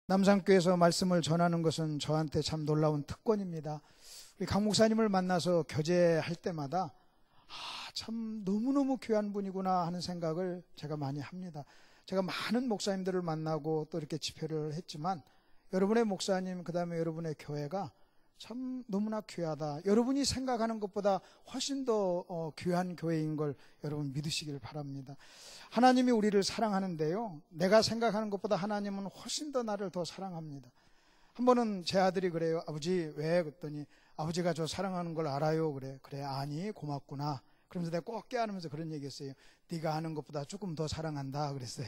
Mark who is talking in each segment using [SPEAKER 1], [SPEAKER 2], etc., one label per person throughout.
[SPEAKER 1] 남산교회에서 말씀을 전하는 것은 저한테 참 놀라운 특권입니다. 우리 강 목사님을 만나서 교제할 때마다 참 너무너무 귀한 분이구나 하는 생각을 제가 많이 합니다. 제가 많은 목사님들을 만나고 또 이렇게 집회를 했지만 여러분의 목사님, 그 다음에 여러분의 교회가 참 너무나 귀하다. 여러분이 생각하는 것보다 훨씬 더 귀한 교회인 걸 여러분 믿으시길 바랍니다. 하나님이 우리를 사랑하는데요, 내가 생각하는 것보다 하나님은 훨씬 더 나를 더 사랑합니다. 한 번은 제 아들이 그래요. 아버지 왜? 그랬더니 아버지가 저 사랑하는 걸 알아요. 그래 아니 고맙구나. 그러면서 내가 꼭 깨안으면서 그런 얘기했어요. 네가 아는 것보다 조금 더 사랑한다 그랬어요.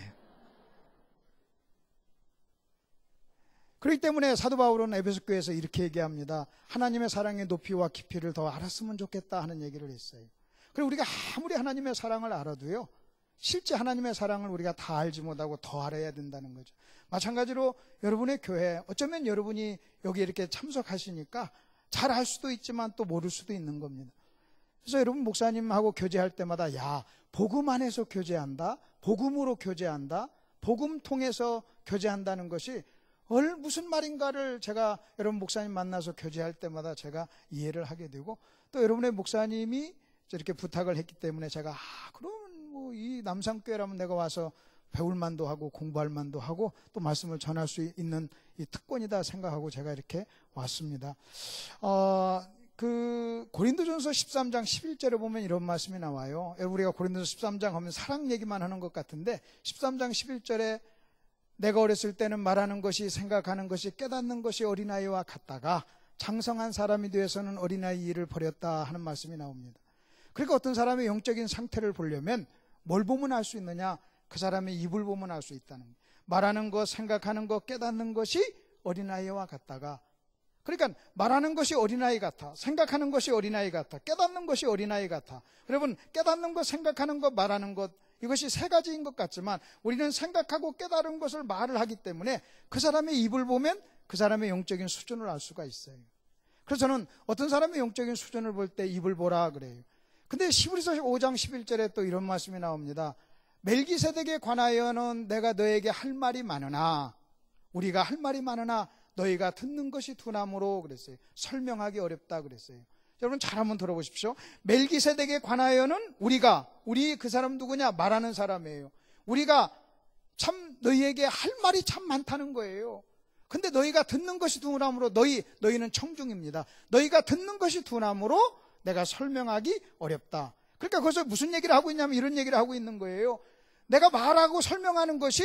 [SPEAKER 1] 그렇기 때문에 사도 바울은 에베소 교회에서 이렇게 얘기합니다. 하나님의 사랑의 높이와 깊이를 더 알았으면 좋겠다 하는 얘기를 했어요. 그리고 우리가 아무리 하나님의 사랑을 알아도요, 실제 하나님의 사랑을 우리가 다 알지 못하고 더 알아야 된다는 거죠. 마찬가지로 여러분의 교회, 어쩌면 여러분이 여기 이렇게 참석하시니까 잘 알 수도 있지만 또 모를 수도 있는 겁니다. 그래서 여러분 목사님하고 교제할 때마다 복음 안에서 교제한다, 복음으로 교제한다, 복음 통해서 교제한다는 것이 무슨 말인가를 제가 여러분 목사님 만나서 교제할 때마다 제가 이해를 하게 되고, 또 여러분의 목사님이 이렇게 부탁을 했기 때문에 제가 그러면 뭐 이 남산교회라면 내가 와서 배울 만도 하고 공부할 만도 하고 또 말씀을 전할 수 있는 이 특권이다 생각하고 제가 이렇게 왔습니다. 고린도전서 13장 11절에 보면 이런 말씀이 나와요. 우리가 고린도전서 13장 하면 사랑 얘기만 하는 것 같은데 13장 11절에 내가 어렸을 때는 말하는 것이, 생각하는 것이, 깨닫는 것이 어린아이와 같다가 장성한 사람이 되어서는 어린아이 일을 버렸다 하는 말씀이 나옵니다. 그러니까 어떤 사람의 영적인 상태를 보려면 뭘 보면 알 수 있느냐? 그 사람의 입을 보면 알 수 있다는 거예요. 말하는 것, 생각하는 것, 깨닫는 것이 어린아이와 같다가, 그러니까 말하는 것이 어린아이 같아, 생각하는 것이 어린아이 같아, 깨닫는 것이 어린아이 같아. 여러분, 깨닫는 것, 생각하는 것, 말하는 것, 이것이 세 가지인 것 같지만 우리는 생각하고 깨달은 것을 말을 하기 때문에 그 사람의 입을 보면 그 사람의 영적인 수준을 알 수가 있어요. 그래서 저는 어떤 사람의 영적인 수준을 볼 때 입을 보라 그래요. 근데 히브리서 5장 11절에 또 이런 말씀이 나옵니다. 멜기세덱에 관하여는 내가 너에게 할 말이 많으나, 우리가 할 말이 많으나 너희가 듣는 것이 둔함으로 그랬어요. 설명하기 어렵다 그랬어요. 여러분 잘 한번 들어보십시오. 멜기세덱에 관하여는 우리 그 사람 누구냐? 말하는 사람이에요. 우리가 참 너희에게 할 말이 참 많다는 거예요. 근데 너희가 듣는 것이 둔함으로, 너희는 청중입니다. 너희가 듣는 것이 둔함으로 내가 설명하기 어렵다. 그러니까 거기서 무슨 얘기를 하고 있냐면 이런 얘기를 하고 있는 거예요. 내가 말하고 설명하는 것이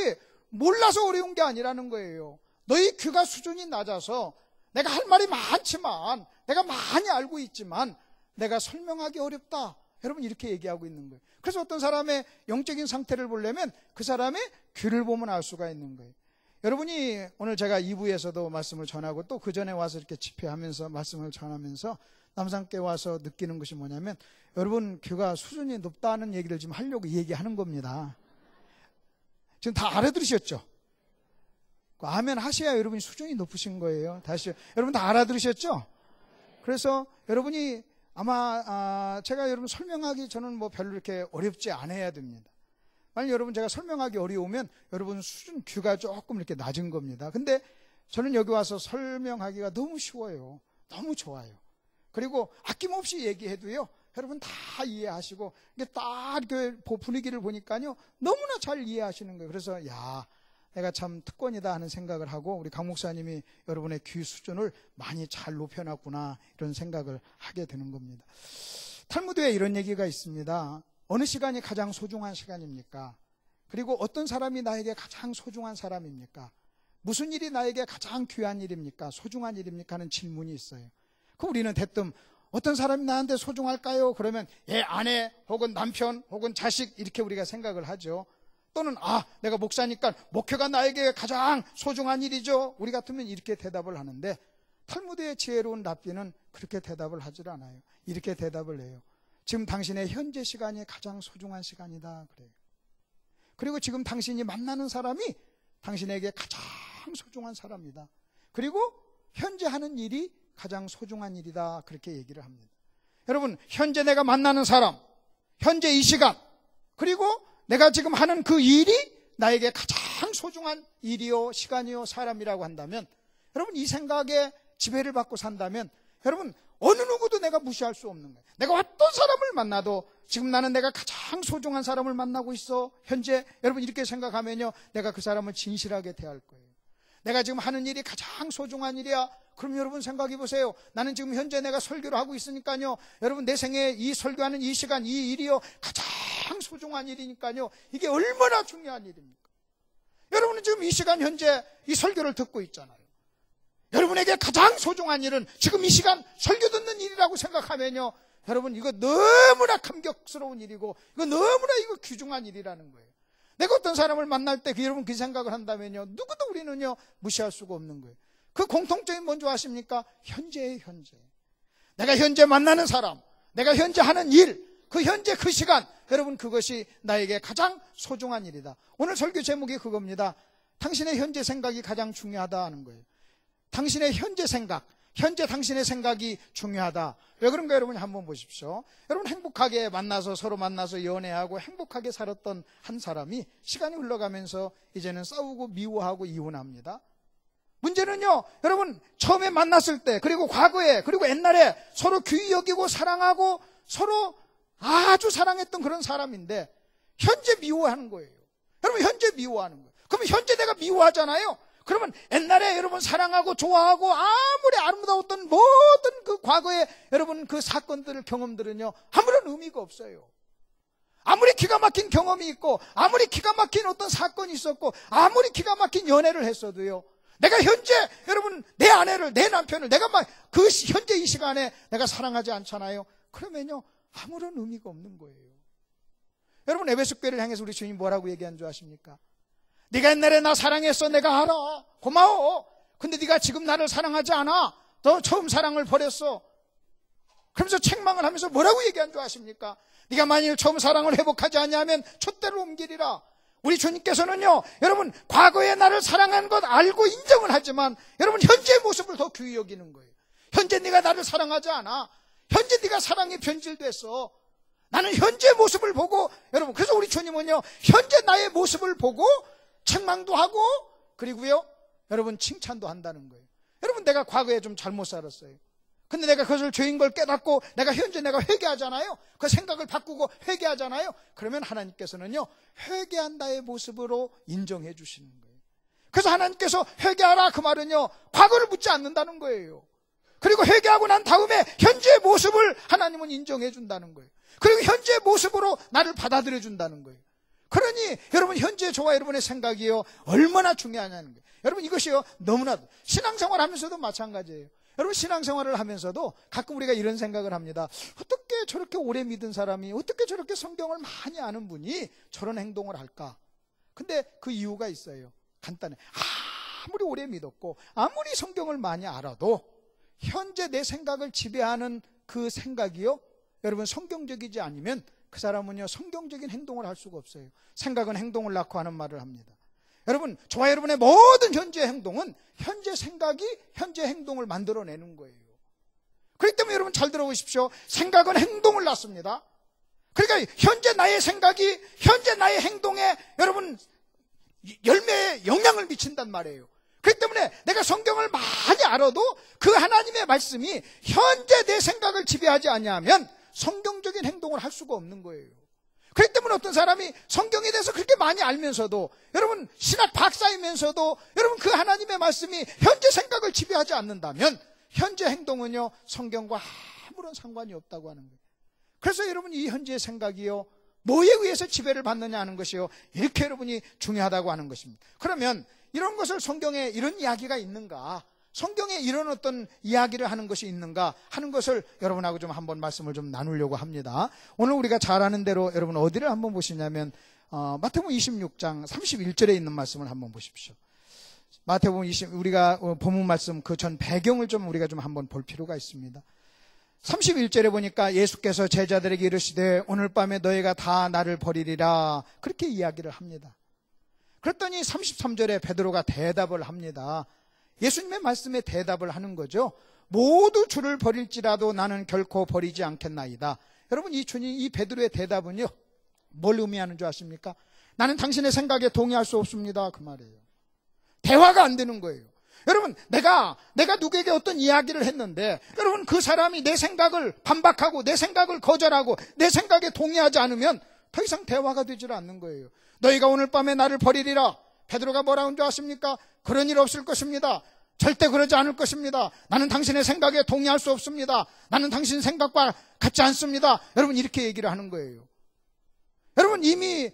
[SPEAKER 1] 몰라서 어려운 게 아니라는 거예요. 너희 귀가 수준이 낮아서 내가 할 말이 많지만, 내가 많이 알고 있지만 내가 설명하기 어렵다. 여러분 이렇게 얘기하고 있는 거예요. 그래서 어떤 사람의 영적인 상태를 보려면 그 사람의 귀를 보면 알 수가 있는 거예요. 여러분이 오늘 제가 2부에서도 말씀을 전하고 또 그 전에 와서 이렇게 집회하면서 말씀을 전하면서 남산교회 와서 느끼는 것이 뭐냐면, 여러분 귀가 수준이 높다는 얘기를 지금 하려고 얘기하는 겁니다. 지금 다 알아들으셨죠? 아멘 하셔야 여러분이 수준이 높으신 거예요. 다시 여러분 다 알아들으셨죠? 그래서 여러분이 아마 제가 여러분 설명하기 저는 뭐 별로 이렇게 어렵지 않아야 됩니다. 만약 여러분 제가 설명하기 어려우면 여러분 수준 귀가 조금 이렇게 낮은 겁니다. 근데 저는 여기 와서 설명하기가 너무 쉬워요. 너무 좋아요. 그리고 아낌없이 얘기해도요, 여러분 다 이해하시고, 이게 딱 그 분위기를 보니까요 너무나 잘 이해하시는 거예요. 그래서 내가 참 특권이다 하는 생각을 하고, 우리 강 목사님이 여러분의 귀 수준을 많이 잘 높여놨구나 이런 생각을 하게 되는 겁니다. 탈무드에 이런 얘기가 있습니다. 어느 시간이 가장 소중한 시간입니까? 그리고 어떤 사람이 나에게 가장 소중한 사람입니까? 무슨 일이 나에게 가장 귀한 일입니까? 소중한 일입니까? 하는 질문이 있어요. 그 우리는 대뜸 어떤 사람이 나한테 소중할까요? 그러면 아내 혹은 남편 혹은 자식 이렇게 우리가 생각을 하죠. 또는 내가 목사니까 목회가 나에게 가장 소중한 일이죠. 우리 같으면 이렇게 대답을 하는데, 탈무드의 지혜로운 랍비는 그렇게 대답을 하질 않아요. 이렇게 대답을 해요. 지금 당신의 현재 시간이 가장 소중한 시간이다 그래요. 그리고 지금 당신이 만나는 사람이 당신에게 가장 소중한 사람이다. 그리고 현재 하는 일이 가장 소중한 일이다 그렇게 얘기를 합니다. 여러분 현재 내가 만나는 사람, 현재 이 시간, 그리고 내가 지금 하는 그 일이 나에게 가장 가장 소중한 일이요, 시간이요, 사람이라고 한다면, 여러분 이 생각에 지배를 받고 산다면 여러분 어느 누구도 내가 무시할 수 없는 거예요. 내가 어떤 사람을 만나도 지금 나는 내가 가장 소중한 사람을 만나고 있어. 현재 여러분 이렇게 생각하면요, 내가 그 사람을 진실하게 대할 거예요. 내가 지금 하는 일이 가장 소중한 일이야. 그럼 여러분 생각해 보세요. 나는 지금 현재 내가 설교를 하고 있으니까요, 여러분 내 생에 이 설교하는 이 시간, 이 일이요 가장 소중한 일이니까요, 이게 얼마나 중요한 일입니까? 여러분은 지금 이 시간 현재 이 설교를 듣고 있잖아요. 여러분에게 가장 소중한 일은 지금 이 시간 설교 듣는 일이라고 생각하면요, 여러분 이거 너무나 감격스러운 일이고 이거 너무나 이거 귀중한 일이라는 거예요. 내가 어떤 사람을 만날 때 여러분 그 생각을 한다면요, 누구도 우리는요 무시할 수가 없는 거예요. 그 공통점이 뭔지 아십니까? 현재의 현재. 내가 현재 만나는 사람, 내가 현재 하는 일, 그 현재 그 시간, 여러분 그것이 나에게 가장 소중한 일이다. 오늘 설교 제목이 그겁니다. 당신의 현재 생각이 가장 중요하다 하는 거예요. 당신의 현재 생각, 현재 당신의 생각이 중요하다. 왜 그런가 여러분 한번 보십시오. 여러분 행복하게 만나서 서로 만나서 연애하고 행복하게 살았던 한 사람이 시간이 흘러가면서 이제는 싸우고 미워하고 이혼합니다. 문제는요, 여러분 처음에 만났을 때, 그리고 과거에, 그리고 옛날에 서로 귀히 여기고 사랑하고 서로 아주 사랑했던 그런 사람인데 현재 미워하는 거예요. 여러분 현재 미워하는 거예요. 그러면 현재 내가 미워하잖아요. 그러면 옛날에 여러분 사랑하고 좋아하고 아무리 아름다웠던 모든 그 과거의 여러분 그 사건들을, 경험들은요 아무런 의미가 없어요. 아무리 기가 막힌 경험이 있고 아무리 기가 막힌 어떤 사건이 있었고 아무리 기가 막힌 연애를 했어도요, 내가 현재 여러분 내 아내를, 내 남편을 내가 막 그 현재 이 시간에 내가 사랑하지 않잖아요. 그러면요 아무런 의미가 없는 거예요. 여러분 에베소 교회를 향해서 우리 주님 뭐라고 얘기한 줄 아십니까? 네가 옛날에 나 사랑했어. 내가 알아. 고마워. 근데 네가 지금 나를 사랑하지 않아. 너 처음 사랑을 버렸어. 그러면서 책망을 하면서 뭐라고 얘기한 줄 아십니까? 네가 만일 처음 사랑을 회복하지 않냐면 촛대로 옮기리라. 우리 주님께서는요, 여러분 과거에 나를 사랑한 것 알고 인정을 하지만 여러분 현재의 모습을 더 귀히 여기는 거예요. 현재 네가 나를 사랑하지 않아. 현재 네가 사랑에 변질됐어. 나는 현재 모습을 보고, 여러분 그래서 우리 주님은요 현재 나의 모습을 보고 책망도 하고 그리고요 여러분 칭찬도 한다는 거예요. 여러분 내가 과거에 좀 잘못 살았어요. 근데 내가 그것을 죄인 걸 깨닫고 내가 현재 내가 회개하잖아요. 그 생각을 바꾸고 회개하잖아요. 그러면 하나님께서는요 회개한 나의 모습으로 인정해 주시는 거예요. 그래서 하나님께서 회개하라 그 말은요 과거를 묻지 않는다는 거예요. 그리고 회개하고 난 다음에 현재의 모습을 하나님은 인정해 준다는 거예요. 그리고 현재의 모습으로 나를 받아들여 준다는 거예요. 그러니 여러분 현재 저와 여러분의 생각이요 얼마나 중요하냐는 거예요. 여러분 이것이요 너무나 신앙생활 하면서도 마찬가지예요. 여러분 신앙생활을 하면서도 가끔 우리가 이런 생각을 합니다. 어떻게 저렇게 오래 믿은 사람이, 어떻게 저렇게 성경을 많이 아는 분이 저런 행동을 할까? 근데 그 이유가 있어요. 간단해. 아무리 오래 믿었고 아무리 성경을 많이 알아도 현재 내 생각을 지배하는 그 생각이요 여러분 성경적이지 않으면 그 사람은요 성경적인 행동을 할 수가 없어요. 생각은 행동을 낳고 하는 말을 합니다. 여러분 저와 여러분의 모든 현재 행동은 현재 생각이 현재 행동을 만들어내는 거예요. 그렇기 때문에 여러분 잘 들어보십시오. 생각은 행동을 낳습니다. 그러니까 현재 나의 생각이 현재 나의 행동에 여러분 열매에 영향을 미친단 말이에요. 그렇기 때문에 내가 성경을 많이 알아도 그 하나님의 말씀이 현재 내 생각을 지배하지 아니하면 성경적인 행동을 할 수가 없는 거예요. 그렇기 때문에 어떤 사람이 성경에 대해서 그렇게 많이 알면서도 여러분 신학 박사이면서도 여러분 그 하나님의 말씀이 현재 생각을 지배하지 않는다면 현재 행동은요 성경과 아무런 상관이 없다고 하는 거예요. 그래서 여러분 이 현재의 생각이요 뭐에 의해서 지배를 받느냐 하는 것이요 이렇게 여러분이 중요하다고 하는 것입니다. 그러면 이런 것을 성경에 이런 이야기가 있는가, 성경에 이런 어떤 이야기를 하는 것이 있는가 하는 것을 여러분하고 좀 한번 말씀을 좀 나누려고 합니다. 오늘 우리가 잘 아는 대로 여러분 어디를 한번 보시냐면 마태복음 26장 31절에 있는 말씀을 한번 보십시오. 마태복음 20 우리가 본문 말씀 그 전 배경을 좀 우리가 좀 한번 볼 필요가 있습니다. 31절에 보니까 예수께서 제자들에게 이르시되 오늘 밤에 너희가 다 나를 버리리라 그렇게 이야기를 합니다. 그랬더니 33절에 베드로가 대답을 합니다. 예수님의 말씀에 대답을 하는 거죠. 모두 주를 버릴지라도 나는 결코 버리지 않겠나이다. 여러분 이 베드로의 대답은요 뭘 의미하는 줄 아십니까? 나는 당신의 생각에 동의할 수 없습니다. 그 말이에요. 대화가 안 되는 거예요. 여러분, 내가 누구에게 어떤 이야기를 했는데, 여러분, 그 사람이 내 생각을 반박하고 내 생각을 거절하고 내 생각에 동의하지 않으면 더 이상 대화가 되질 않는 거예요. 너희가 오늘 밤에 나를 버리리라. 베드로가 뭐라고 한 줄 아십니까? 그런 일 없을 것입니다. 절대 그러지 않을 것입니다. 나는 당신의 생각에 동의할 수 없습니다. 나는 당신 생각과 같지 않습니다. 여러분, 이렇게 얘기를 하는 거예요. 여러분, 이미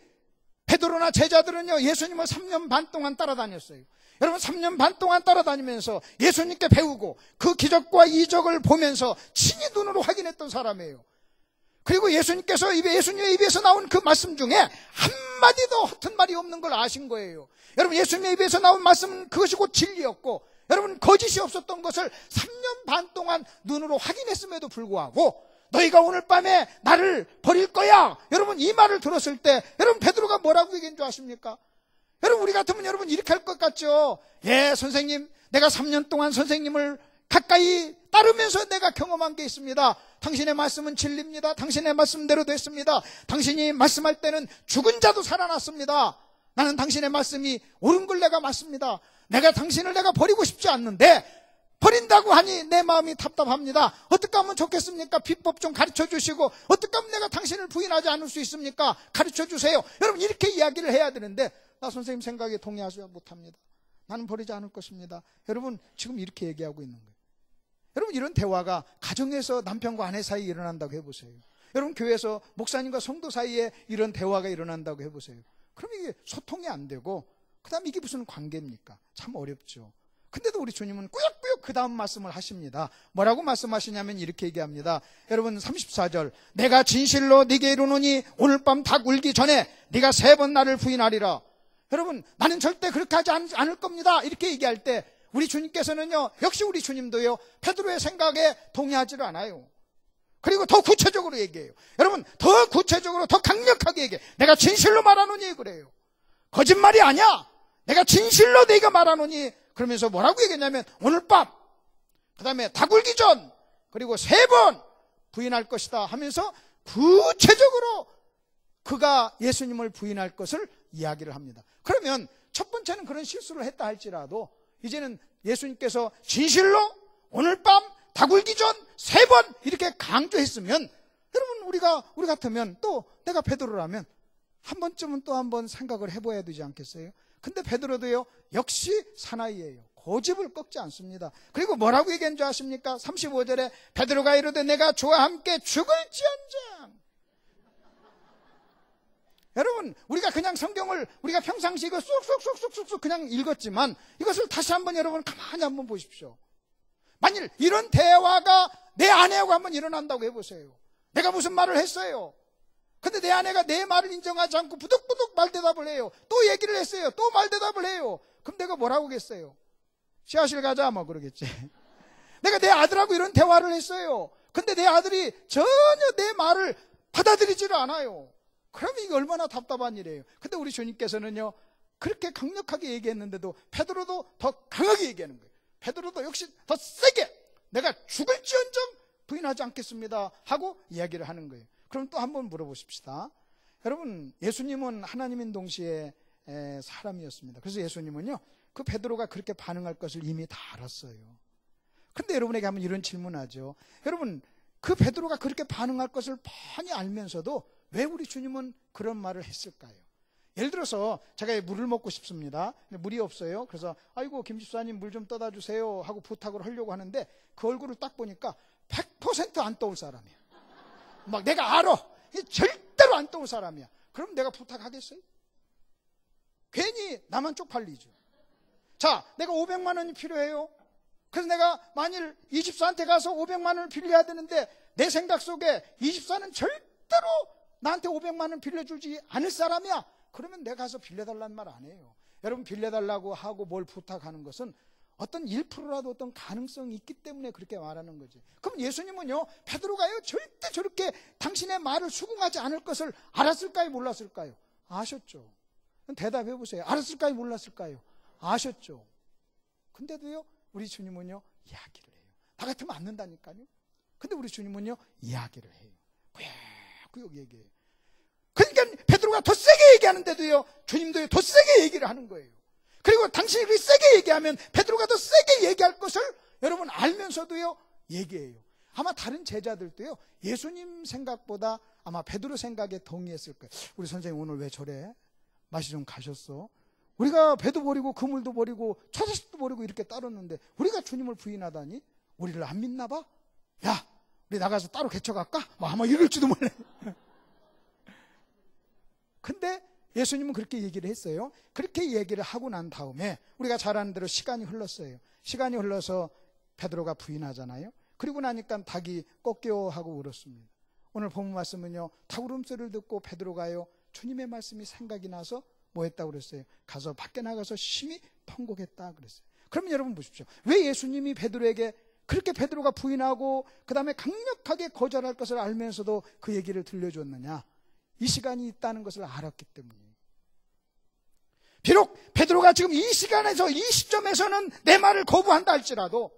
[SPEAKER 1] 베드로나 제자들은요, 예수님을 3년 반 동안 따라다녔어요. 여러분, 3년 반 동안 따라다니면서 예수님께 배우고 그 기적과 이적을 보면서 친히 눈으로 확인했던 사람이에요. 그리고 예수님의 입에서 나온 그 말씀 중에 한마디도 허튼 말이 없는 걸 아신 거예요. 여러분, 예수님의 입에서 나온 말씀은 그것이 곧 진리였고, 여러분, 거짓이 없었던 것을 3년 반 동안 눈으로 확인했음에도 불구하고 너희가 오늘 밤에 나를 버릴 거야, 여러분, 이 말을 들었을 때 여러분, 베드로가 뭐라고 얘기한 줄 아십니까? 여러분, 우리 같으면 여러분 이렇게 할 것 같죠? 예, 선생님, 내가 3년 동안 선생님을 가까이 따르면서 내가 경험한 게 있습니다. 당신의 말씀은 진리입니다. 당신의 말씀대로 됐습니다. 당신이 말씀할 때는 죽은 자도 살아났습니다. 나는 당신의 말씀이 옳은 걸 내가 맞습니다. 당신을 버리고 싶지 않는데 버린다고 하니 내 마음이 답답합니다. 어떻게 하면 좋겠습니까? 비법 좀 가르쳐 주시고, 어떻게 하면 내가 당신을 부인하지 않을 수 있습니까? 가르쳐 주세요. 여러분, 이렇게 이야기를 해야 되는데, 나 선생님 생각에 동의하지 못합니다. 나는 버리지 않을 것입니다. 여러분, 지금 이렇게 얘기하고 있는 거예요. 여러분, 이런 대화가 가정에서 남편과 아내 사이에 일어난다고 해보세요. 여러분, 교회에서 목사님과 성도 사이에 이런 대화가 일어난다고 해보세요. 그럼 이게 소통이 안 되고, 그 다음 이게 무슨 관계입니까? 참 어렵죠. 근데도 우리 주님은 꾸역꾸역 그 다음 말씀을 하십니다. 뭐라고 말씀하시냐면 이렇게 얘기합니다. 여러분, 34절, 내가 진실로 네게 이르노니 오늘 밤 닭 울기 전에 네가 3번 나를 부인하리라. 여러분, 나는 절대 그렇게 하지 않을 겁니다. 이렇게 얘기할 때 우리 주님께서는요, 역시 우리 주님도요, 베드로의 생각에 동의하지를 않아요. 그리고 더 구체적으로 얘기해요. 여러분, 더 구체적으로, 더 강력하게 얘기해요. 내가 진실로 말하노니 그래요. 거짓말이 아니야. 내가 진실로 네가 말하노니. 그러면서 뭐라고 얘기했냐면 오늘 밤, 그 다음에 닭 울기 전, 그리고 3번 부인할 것이다 하면서 구체적으로 그가 예수님을 부인할 것을 이야기를 합니다. 그러면 첫 번째는 그런 실수를 했다 할지라도 이제는 예수님께서 진실로 오늘 밤 닭 울기 전 3번 이렇게 강조했으면, 여러분, 우리 같으면, 또 내가 베드로라면 한 번쯤은 또 한번 생각을 해봐야 되지 않겠어요? 근데 베드로도요, 역시 사나이예요. 고집을 꺾지 않습니다. 그리고 뭐라고 얘기한 줄 아십니까? 35절에 베드로가 이르되 내가 주와 함께 죽을지언정. 여러분, 우리가 그냥 성경을 우리가 평상시 이거 쑥쑥쑥쑥쑥 그냥 읽었지만 이것을 다시 한번 여러분 가만히 한번 보십시오. 만일 이런 대화가 내 아내하고 한번 일어난다고 해보세요. 내가 무슨 말을 했어요. 근데 내 아내가 내 말을 인정하지 않고 부득부득 말대답을 해요. 또 얘기를 했어요. 또 말대답을 해요. 그럼 내가 뭐라고 하겠어요? 씨앗을 가자 뭐 그러겠지. 내가 내 아들하고 이런 대화를 했어요. 근데 내 아들이 전혀 내 말을 받아들이지를 않아요. 그러면 이게 얼마나 답답한 일이에요. 근데 우리 주님께서는요, 그렇게 강력하게 얘기했는데도 베드로도 더 강하게 얘기하는 거예요. 베드로도 역시 더 세게 내가 죽을지언정 부인하지 않겠습니다 하고 이야기를 하는 거예요. 그럼 또 한번 물어보십시다. 여러분, 예수님은 하나님인 동시에 사람이었습니다. 그래서 예수님은요, 그 베드로가 그렇게 반응할 것을 이미 다 알았어요. 근데 여러분에게 한번 이런 질문하죠. 여러분, 그 베드로가 그렇게 반응할 것을 뻔히 알면서도 왜 우리 주님은 그런 말을 했을까요? 예를 들어서 제가 물을 먹고 싶습니다. 근데 물이 없어요. 그래서 아이고 김 집사님 물 좀 떠다 주세요 하고 부탁을 하려고 하는데 그 얼굴을 딱 보니까 100% 안 떠올 사람이야. 막 내가 알아. 절대로 안 떠올 사람이야. 그럼 내가 부탁하겠어요? 괜히 나만 쪽팔리죠. 자, 내가 500만 원이 필요해요. 그래서 내가 만일 이 집사한테 가서 500만 원을 빌려야 되는데 내 생각 속에 이 집사는 절대로 나한테 500만 원 빌려주지 않을 사람이야. 그러면 내가 가서 빌려달라는 말 안 해요. 여러분, 빌려달라고 하고 뭘 부탁하는 것은 어떤 1%라도 어떤 가능성이 있기 때문에 그렇게 말하는 거지. 그럼 예수님은요, 베드로가요, 절대 저렇게 당신의 말을 수긍하지 않을 것을 알았을까요, 몰랐을까요? 아셨죠. 대답해 보세요. 알았을까요, 몰랐을까요? 아셨죠. 근데도요, 우리 주님은요, 이야기를 해요. 나 같으면 안 는다니까요. 근데 우리 주님은요, 이야기를 해요. 꾸역꾸역 얘기해요. 그러니까 베드로가 더 세게 얘기하는데도요, 주님도요, 더 세게 얘기를 하는 거예요. 그리고 당신이 그렇게 세게 얘기하면 베드로가 더 세게 얘기할 것을 여러분 알면서도요, 얘기해요. 아마 다른 제자들도요, 예수님 생각보다 아마 베드로 생각에 동의했을 거예요. 우리 선생님 오늘 왜 저래? 맛이 좀 가셨어? 우리가 배도 버리고 그물도 버리고 처자식도 버리고 이렇게 따랐는데 우리가 주님을 부인하다니? 우리를 안 믿나 봐? 야, 우리 나가서 따로 개척할까? 아마 이럴지도 몰라요. 근데 예수님은 그렇게 얘기를 했어요. 그렇게 얘기를 하고 난 다음에 우리가 잘 아는 대로 시간이 흘렀어요. 시간이 흘러서 베드로가 부인하잖아요. 그리고 나니까 닭이 꺾여 하고 울었습니다. 오늘 본문 말씀은요, 닭 울음소리를 듣고 베드로가요, 주님의 말씀이 생각이 나서 뭐 했다고 그랬어요? 가서 밖에 나가서 심히 통곡했다 그랬어요. 그러면 여러분 보십시오. 왜 예수님이 베드로에게 그렇게 베드로가 부인하고 그 다음에 강력하게 거절할 것을 알면서도 그 얘기를 들려줬느냐? 이 시간이 있다는 것을 알았기 때문이에요. 비록 베드로가 지금 이 시간에서 이 시점에서는 내 말을 거부한다 할지라도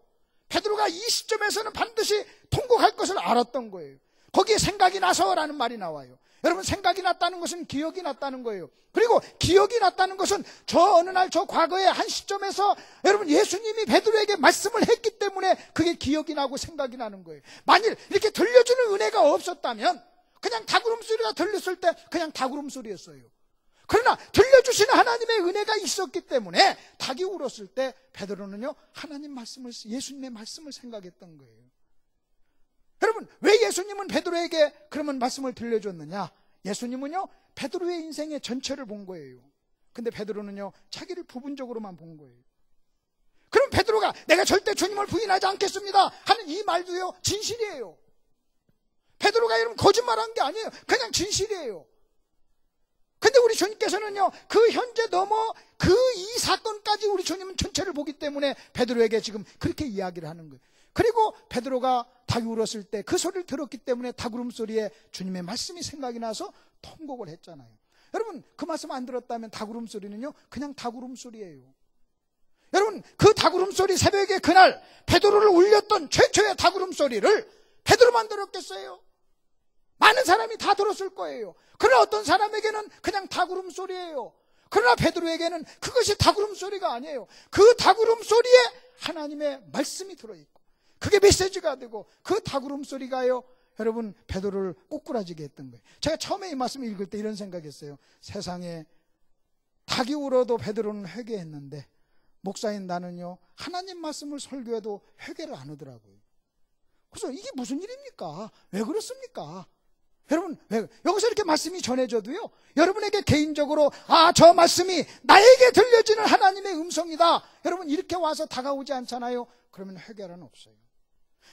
[SPEAKER 1] 베드로가 이 시점에서는 반드시 통곡할 것을 알았던 거예요. 거기에 생각이 나서라는 말이 나와요. 여러분, 생각이 났다는 것은 기억이 났다는 거예요. 그리고 기억이 났다는 것은 저 어느 날 저 과거의 한 시점에서 여러분 예수님이 베드로에게 말씀을 했기 때문에 그게 기억이 나고 생각이 나는 거예요. 만일 이렇게 들려주는 은혜가 없었다면 그냥 닭울음소리가 들렸을 때 그냥 닭울음소리였어요. 그러나 들려주시는 하나님의 은혜가 있었기 때문에 닭이 울었을 때 베드로는요, 하나님 말씀을, 예수님의 말씀을 생각했던 거예요. 여러분, 왜 예수님은 베드로에게 그러면 말씀을 들려줬느냐? 예수님은요, 베드로의 인생의 전체를 본 거예요. 근데 베드로는요, 자기를 부분적으로만 본 거예요. 그럼 베드로가 내가 절대 주님을 부인하지 않겠습니다 하는 이 말도요, 진실이에요. 베드로가 여러분 거짓말한 게 아니에요. 그냥 진실이에요. 근데 우리 주님께서는요, 그 현재 넘어 그 이 사건까지 우리 주님은 전체를 보기 때문에 베드로에게 지금 그렇게 이야기를 하는 거예요. 그리고 베드로가 닭이 울었을 때 그 소리를 들었기 때문에 닭 울음소리에 주님의 말씀이 생각이 나서 통곡을 했잖아요. 여러분, 그 말씀 안 들었다면 닭 울음소리는요, 그냥 닭 울음소리예요. 여러분, 그 닭 울음소리, 새벽에 그날 베드로를 울렸던 최초의 닭 울음소리를 베드로만 들었겠어요? 많은 사람이 다 들었을 거예요. 그러나 어떤 사람에게는 그냥 닭 울음소리예요. 그러나 베드로에게는 그것이 닭 울음소리가 아니에요. 그 닭 울음소리에 하나님의 말씀이 들어있고 그게 메시지가 되고 그 닭 울음소리가요, 여러분 베드로를 꼬꾸라지게 했던 거예요. 제가 처음에 이 말씀을 읽을 때 이런 생각했어요. 세상에 닭이 울어도 베드로는 회개했는데 목사인 나는요, 하나님 말씀을 설교해도 회개를 안 하더라고요. 그래서 이게 무슨 일입니까? 왜 그렇습니까? 여러분, 여기서 이렇게 말씀이 전해져도요, 여러분에게 개인적으로 저 말씀이 나에게 들려지는 하나님의 음성이다, 여러분 이렇게 와서 다가오지 않잖아요. 그러면 회개는 없어요.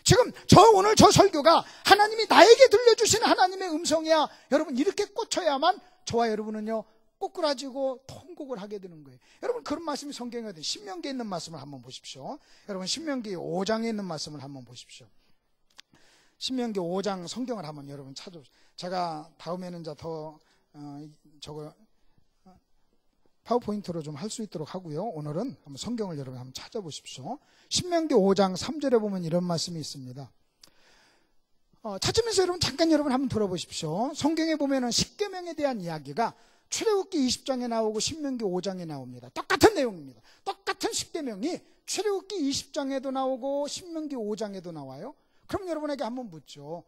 [SPEAKER 1] 지금 오늘 저 설교가 하나님이 나에게 들려주시는 하나님의 음성이야, 여러분 이렇게 꽂혀야만 저와 여러분은요 꼬꾸라지고 통곡을 하게 되는 거예요. 여러분, 그런 말씀이 성경에 있는 신명기에 있는 말씀을 한번 보십시오. 여러분, 신명기 5장에 있는 말씀을 한번 보십시오. 신명기 5장 성경을 한번 여러분 찾아보세요. 제가 다음에는 저거 파워포인트로 좀 할 수 있도록 하고요. 오늘은 한번 성경을 여러분 한번 찾아보십시오. 신명기 5장 3절에 보면 이런 말씀이 있습니다. 찾으면서 여러분 잠깐 여러분 한번 들어보십시오. 성경에 보면은 십계명에 대한 이야기가 출애굽기 20장에 나오고 신명기 5장에 나옵니다. 똑같은 내용입니다. 똑같은 십계명이 출애굽기 20장에도 나오고 신명기 5장에도 나와요. 그럼 여러분에게 한번 묻죠.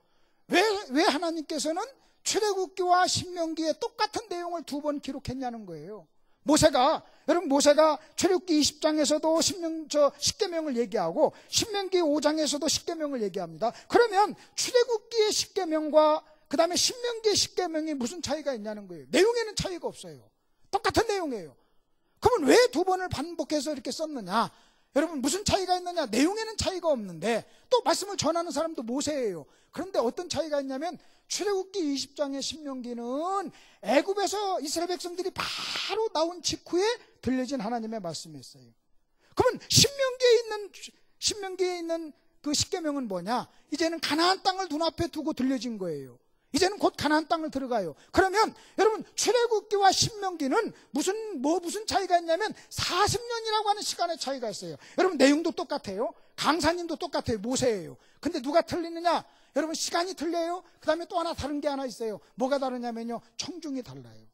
[SPEAKER 1] 왜 하나님께서는 출애굽기와 신명기에 똑같은 내용을 두 번 기록했냐는 거예요. 모세가 출애굽기 20장에서도 십계명을 얘기하고 신명기 5장에서도 십계명을 얘기합니다. 그러면 출애굽기의 십계명과 그 다음에 신명기의 십계명이 무슨 차이가 있냐는 거예요. 내용에는 차이가 없어요. 똑같은 내용이에요. 그러면 왜 두 번을 반복해서 이렇게 썼느냐? 여러분, 무슨 차이가 있느냐? 내용에는 차이가 없는데 또 말씀을 전하는 사람도 모세예요. 그런데 어떤 차이가 있냐면 출애굽기 20장의 신명기는 애굽에서 이스라엘 백성들이 바로 나온 직후에 들려진 하나님의 말씀이었어요. 그러면 신명기에 있는 그 십계명은 뭐냐? 이제는 가나안 땅을 눈앞에 두고 들려진 거예요. 이제는 곧 가나안 땅을 들어가요. 그러면 여러분, 출애굽기와 신명기는 무슨 차이가 있냐면 40년이라고 하는 시간의 차이가 있어요. 여러분, 내용도 똑같아요. 강사님도 똑같아요. 모세예요. 근데 누가 틀리느냐? 여러분, 시간이 틀려요. 그 다음에 또 하나 다른 게 하나 있어요. 뭐가 다르냐면요, 청중이 달라요.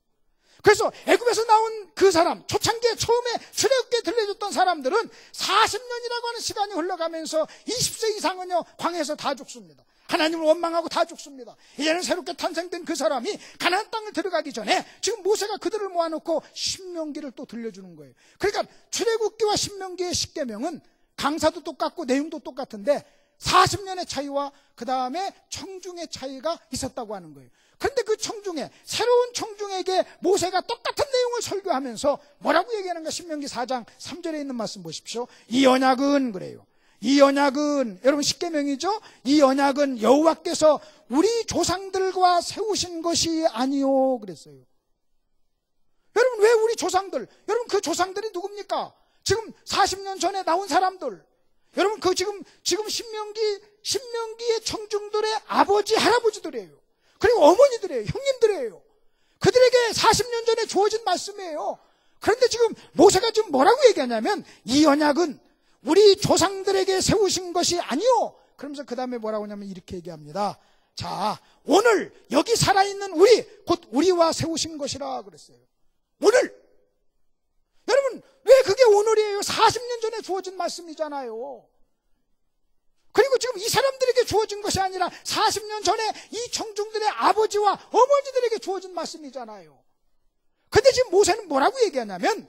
[SPEAKER 1] 그래서 애굽에서 나온 그 사람, 초창기에 처음에 출애굽기에 들려줬던 사람들은 40년이라고 하는 시간이 흘러가면서 20세 이상은요 광야에서 다 죽습니다. 하나님을 원망하고 다 죽습니다. 이제는 새롭게 탄생된 그 사람이 가나안 땅을 들어가기 전에 지금 모세가 그들을 모아놓고 신명기를 또 들려주는 거예요. 그러니까 출애굽기와 신명기의 십계명은 강사도 똑같고 내용도 똑같은데 40년의 차이와 그 다음에 청중의 차이가 있었다고 하는 거예요. 그런데 그 청중에, 새로운 청중에게 모세가 똑같은 내용을 설교하면서 뭐라고 얘기하는가? 신명기 4장 3절에 있는 말씀 보십시오. 이 언약은 그래요. 이 언약은, 여러분 십계명이죠? 이 언약은 여호와께서 우리 조상들과 세우신 것이 아니요 그랬어요. 여러분 왜 우리 조상들? 여러분 그 조상들이 누굽니까? 지금 40년 전에 나온 사람들. 여러분 그 지금 신명기의 청중들의 아버지 할아버지들이에요. 그리고 어머니들이에요. 형님들이에요. 그들에게 40년 전에 주어진 말씀이에요. 그런데 지금 모세가 지금 뭐라고 얘기하냐면 이 언약은 우리 조상들에게 세우신 것이 아니요. 그러면서 그 다음에 뭐라고 하냐면 이렇게 얘기합니다. 자, 오늘 여기 살아있는 우리, 곧 우리와 세우신 것이라 그랬어요. 오늘. 여러분 왜 그게 오늘이에요? 40년 전에 주어진 말씀이잖아요. 그리고 지금 이 사람들에게 주어진 것이 아니라 40년 전에 이 청중들의 아버지와 어머니들에게 주어진 말씀이잖아요. 근데 지금 모세는 뭐라고 얘기하냐면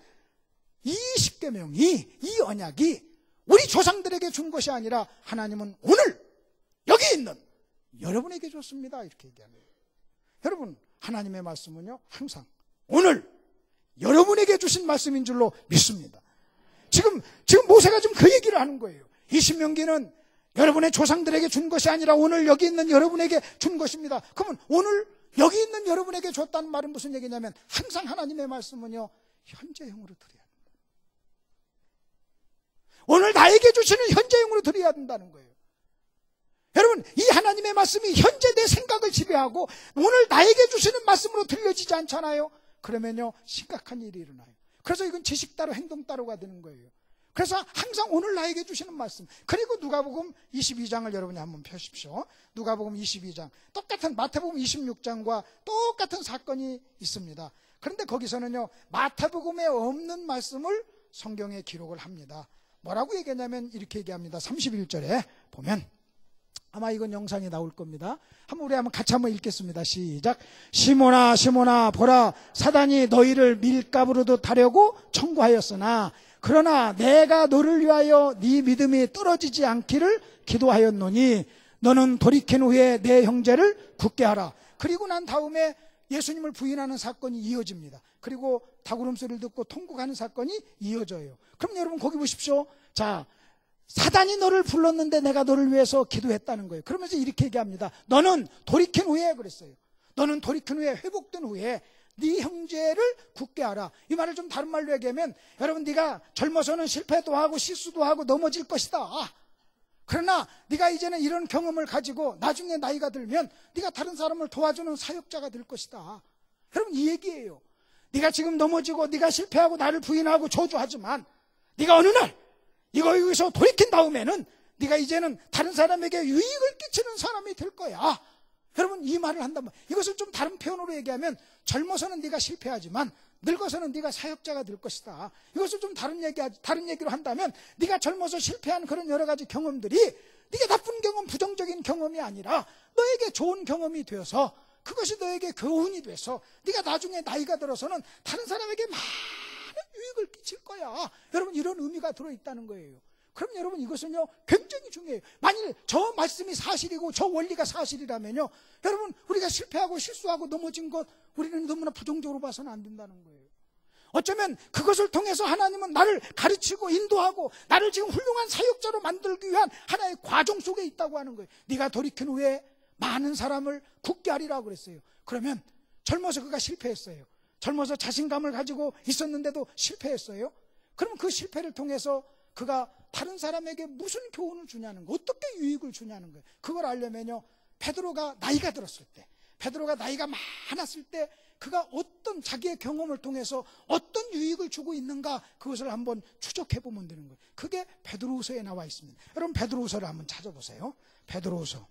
[SPEAKER 1] 이 십계명이, 이 언약이 우리 조상들에게 준 것이 아니라 하나님은 오늘 여기 있는 여러분에게 줬습니다. 이렇게 얘기하는 거예요. 여러분 하나님의 말씀은요 항상 오늘 여러분에게 주신 말씀인 줄로 믿습니다. 지금 모세가 지금 그 얘기를 하는 거예요. 이 신명기는 여러분의 조상들에게 준 것이 아니라 오늘 여기 있는 여러분에게 준 것입니다. 그러면 오늘 여기 있는 여러분에게 줬다는 말은 무슨 얘기냐면 항상 하나님의 말씀은요 현재형으로 드려야 된다. 오늘 나에게 주시는 현재형으로 드려야 된다는 거예요. 여러분 이 하나님의 말씀이 현재 내 생각을 지배하고 오늘 나에게 주시는 말씀으로 들려지지 않잖아요. 그러면요 심각한 일이 일어나요. 그래서 이건 지식 따로 행동 따로가 되는 거예요. 그래서 항상 오늘 나에게 주시는 말씀. 그리고 누가복음 22장을 여러분이 한번 펴십시오. 누가복음 22장. 똑같은 마태복음 26장과 똑같은 사건이 있습니다. 그런데 거기서는요 마태복음에 없는 말씀을 성경에 기록을 합니다. 뭐라고 얘기하냐면 이렇게 얘기합니다. 31절에 보면 아마 이건 영상이 나올 겁니다. 우리 한번 같이 한번 읽겠습니다. 시작. 시몬아 시몬아 보라 사단이 너희를 밀가부로도 타려고 청구하였으나 그러나 내가 너를 위하여 네 믿음이 떨어지지 않기를 기도하였노니 너는 돌이킨 후에 내 형제를 굳게 하라. 그리고 난 다음에 예수님을 부인하는 사건이 이어집니다. 그리고 닭울음소리를 듣고 통곡하는 사건이 이어져요. 그럼 여러분 거기 보십시오. 자, 사단이 너를 불렀는데 내가 너를 위해서 기도했다는 거예요. 그러면서 이렇게 얘기합니다. 너는 돌이킨 후에 그랬어요. 너는 돌이킨 후에 회복된 후에 네 형제를 굳게 하라. 이 말을 좀 다른 말로 얘기하면 여러분 네가 젊어서는 실패도 하고 실수도 하고 넘어질 것이다. 그러나 네가 이제는 이런 경험을 가지고 나중에 나이가 들면 네가 다른 사람을 도와주는 사역자가 될 것이다. 여러분 이 얘기예요. 네가 지금 넘어지고 네가 실패하고 나를 부인하고 저주하지만 네가 어느 날 여기서 돌이킨 다음에는 네가 이제는 다른 사람에게 유익을 끼치는 사람이 될 거야. 여러분 이 말을 한단 말이에요. 이것을 좀 다른 표현으로 얘기하면 젊어서는 네가 실패하지만 늙어서는 네가 사역자가 될 것이다. 이것을 좀 다른 얘기로 한다면 네가 젊어서 실패한 그런 여러 가지 경험들이 네게 나쁜 경험, 부정적인 경험이 아니라 너에게 좋은 경험이 되어서 그것이 너에게 교훈이 돼서 네가 나중에 나이가 들어서는 다른 사람에게 많은 유익을 끼칠 거야. 여러분 이런 의미가 들어있다는 거예요. 그럼 여러분 이것은요 굉장히 중요해요. 만일 저 말씀이 사실이고 저 원리가 사실이라면요 여러분 우리가 실패하고 실수하고 넘어진 것 우리는 너무나 부정적으로 봐서는 안 된다는 거예요. 어쩌면 그것을 통해서 하나님은 나를 가르치고 인도하고 나를 지금 훌륭한 사역자로 만들기 위한 하나의 과정 속에 있다고 하는 거예요. 네가 돌이킨 후에 많은 사람을 굳게 하리라고 그랬어요. 그러면 젊어서 그가 실패했어요. 젊어서 자신감을 가지고 있었는데도 실패했어요. 그럼 그 실패를 통해서 그가 다른 사람에게 무슨 교훈을 주냐는 거, 어떻게 유익을 주냐는 거예요. 그걸 알려면요 베드로가 나이가 들었을 때, 베드로가 나이가 많았을 때 그가 어떤 자기의 경험을 통해서 어떤 유익을 주고 있는가 그것을 한번 추적해 보면 되는 거예요. 그게 베드로후서에 나와 있습니다. 여러분 베드로후서를 한번 찾아보세요. 베드로후서.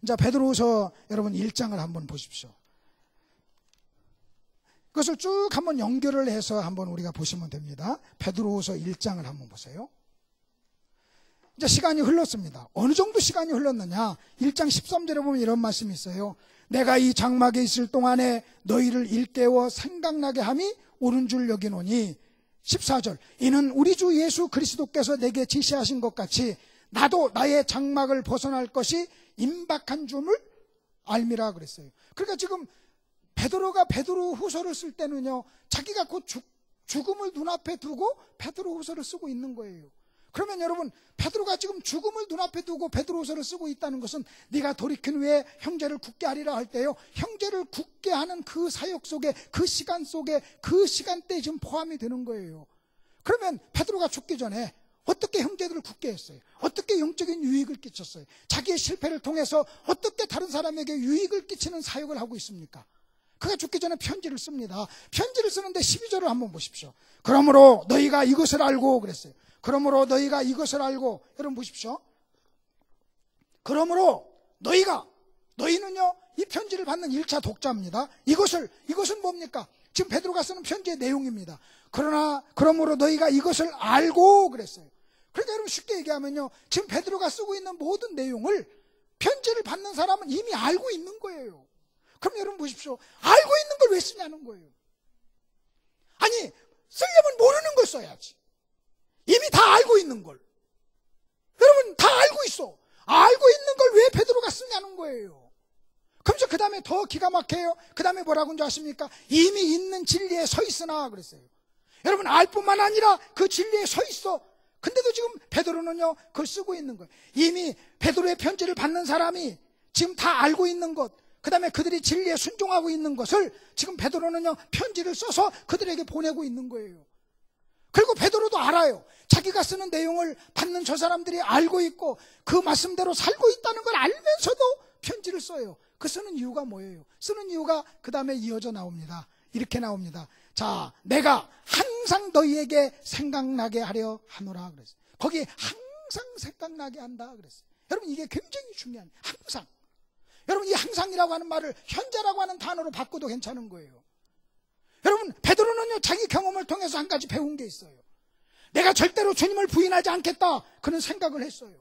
[SPEAKER 1] 자, 베드로후서 여러분 1장을 한번 보십시오. 그것을 쭉 한번 연결을 해서 한번 우리가 보시면 됩니다. 베드로후서 1장을 한번 보세요. 이제 시간이 흘렀습니다. 어느 정도 시간이 흘렀느냐? 1장 13절에 보면 이런 말씀이 있어요. 내가 이 장막에 있을 동안에 너희를 일깨워 생각나게 함이 옳은 줄 여기노니 14절 이는 우리 주 예수 그리스도께서 내게 지시하신 것 같이 나도 나의 장막을 벗어날 것이 임박한 줄을 알미라 그랬어요. 그러니까 지금 베드로가 베드로후서를 쓸 때는요, 자기가 곧 죽음을 눈앞에 두고 베드로후서를 쓰고 있는 거예요. 그러면 여러분, 베드로가 지금 죽음을 눈앞에 두고 베드로후서를 쓰고 있다는 것은 네가 돌이킨 후에 형제를 굳게 하리라 할 때요, 형제를 굳게 하는 그 사역 속에, 그 시간 속에, 그 시간대에 지금 포함이 되는 거예요. 그러면 베드로가 죽기 전에 어떻게 형제들을 굳게 했어요? 어떻게 영적인 유익을 끼쳤어요? 자기의 실패를 통해서 어떻게 다른 사람에게 유익을 끼치는 사역을 하고 있습니까? 그가 죽기 전에 편지를 씁니다. 편지를 쓰는데 12절을 한번 보십시오. 그러므로 너희가 이것을 알고 그랬어요. 그러므로 너희가 이것을 알고, 여러분 보십시오. 그러므로 너희는요, 이 편지를 받는 1차 독자입니다. 이것은 뭡니까? 지금 베드로가 쓰는 편지의 내용입니다. 그러므로 너희가 이것을 알고 그랬어요. 그러니까 여러분 쉽게 얘기하면요, 지금 베드로가 쓰고 있는 모든 내용을 편지를 받는 사람은 이미 알고 있는 거예요. 그럼 여러분 보십시오. 알고 있는 걸 왜 쓰냐는 거예요. 아니, 쓰려면 모르는 걸 써야지. 이미 다 알고 있는 걸. 여러분 다 알고 있어. 알고 있는 걸 왜 베드로가 쓰냐는 거예요. 그러면서 그 다음에 더 기가 막혀요. 그 다음에 뭐라고 하는지 아십니까? 이미 있는 진리에 서 있으나 그랬어요. 여러분 알 뿐만 아니라 그 진리에 서 있어. 근데도 지금 베드로는요, 그걸 쓰고 있는 거예요. 이미 베드로의 편지를 받는 사람이 지금 다 알고 있는 것, 그 다음에 그들이 진리에 순종하고 있는 것을 지금 베드로는요, 편지를 써서 그들에게 보내고 있는 거예요. 그리고 베드로도 알아요. 자기가 쓰는 내용을 받는 저 사람들이 알고 있고 그 말씀대로 살고 있다는 걸 알면서도 편지를 써요. 그 쓰는 이유가 뭐예요? 쓰는 이유가 그 다음에 이어져 나옵니다. 이렇게 나옵니다. 자, 내가 항상 너희에게 생각나게 하려 하노라 그랬어요. 거기에 항상 생각나게 한다 그랬어요. 여러분 이게 굉장히 중요한, 항상. 여러분 이 항상이라고 하는 말을 현재라고 하는 단어로 바꿔도 괜찮은 거예요. 여러분 베드로는요, 자기 경험을 통해서 한 가지 배운 게 있어요. 내가 절대로 주님을 부인하지 않겠다, 그는 생각을 했어요.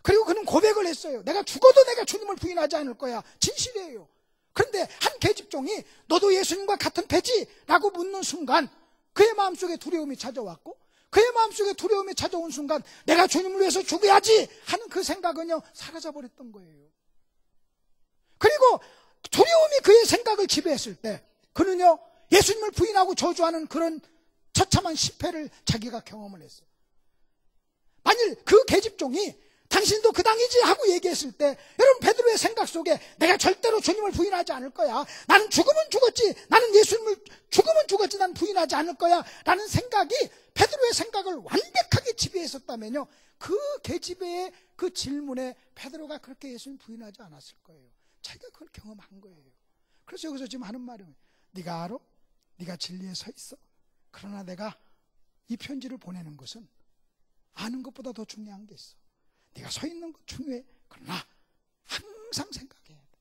[SPEAKER 1] 그리고 그는 고백을 했어요. 내가 죽어도 내가 주님을 부인하지 않을 거야. 진실이에요. 그런데 한 계집종이 너도 예수님과 같은 패지? 라고 묻는 순간 그의 마음속에 두려움이 찾아왔고, 그의 마음속에 두려움이 찾아온 순간 내가 주님을 위해서 죽어야지 하는 그 생각은요, 사라져버렸던 거예요. 그리고 두려움이 그의 생각을 지배했을 때 그는요, 예수님을 부인하고 저주하는 그런 처참한 실패를 자기가 경험을 했어요. 만일 그 계집종이 당신도 그 당이지 하고 얘기했을 때, 여러분 베드로의 생각 속에 내가 절대로 주님을 부인하지 않을 거야, 나는 죽으면 죽었지, 나는 예수님을 죽으면 죽었지, 난 부인하지 않을 거야 라는 생각이 베드로의 생각을 완벽하게 지배했었다면요, 그 계집애의 그 질문에 베드로가 그렇게 예수님 부인하지 않았을 거예요. 자기가 그걸 경험한 거예요. 그래서 여기서 지금 하는 말은, 네가 알아? 네가 진리에 서 있어? 그러나 내가 이 편지를 보내는 것은 아는 것보다 더 중요한 게 있어. 네가 서 있는 것 중요해. 그러나 항상 생각해야 돼.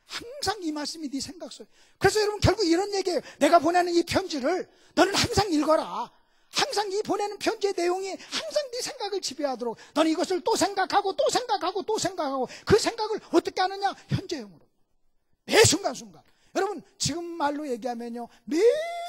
[SPEAKER 1] 항상 이 말씀이 네 생각 속에. 그래서 여러분 결국 이런 얘기예요. 내가 보내는 이 편지를 너는 항상 읽어라. 항상 이 보내는 편지의 내용이 항상 네 생각을 지배하도록, 너는 이것을 또 생각하고 또 생각하고 또 생각하고, 그 생각을 어떻게 하느냐? 현재형으로. 매 순간순간. 여러분 지금 말로 얘기하면요, 매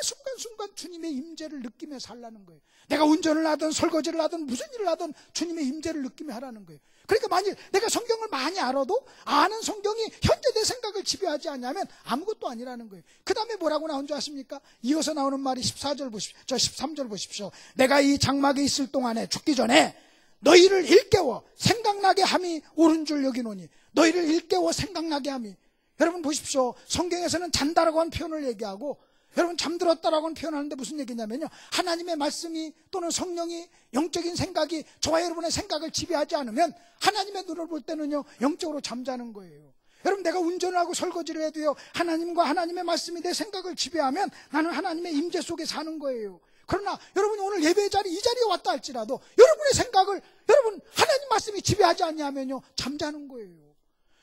[SPEAKER 1] 순간순간 주님의 임재를 느끼며 살라는 거예요. 내가 운전을 하든 설거지를 하든 무슨 일을 하든 주님의 임재를 느끼며 하라는 거예요. 그러니까 만일 내가 성경을 많이 알아도 아는 성경이 현재 내 생각을 지배하지 않냐면 아무것도 아니라는 거예요. 그 다음에 뭐라고 나온 줄 아십니까? 이어서 나오는 말이 14절 보십시오. 13절 보십시오. 내가 이 장막에 있을 동안에, 죽기 전에 너희를 일깨워 생각나게 함이 옳은 줄 여기노니. 너희를 일깨워 생각나게 함이. 여러분 보십시오. 성경에서는 잔다라고 하는 표현을 얘기하고, 여러분 잠들었다라고 하는 표현하는데 무슨 얘기냐면요, 하나님의 말씀이 또는 성령이, 영적인 생각이 저와 여러분의 생각을 지배하지 않으면 하나님의 눈을 볼 때는요, 영적으로 잠자는 거예요. 여러분 내가 운전을 하고 설거지를 해도요, 하나님과 하나님의 말씀이 내 생각을 지배하면 나는 하나님의 임재 속에 사는 거예요. 그러나 여러분이 오늘 예배 자리, 이 자리에 왔다 할지라도 여러분의 생각을, 여러분 하나님 말씀이 지배하지 않냐면요, 잠자는 거예요.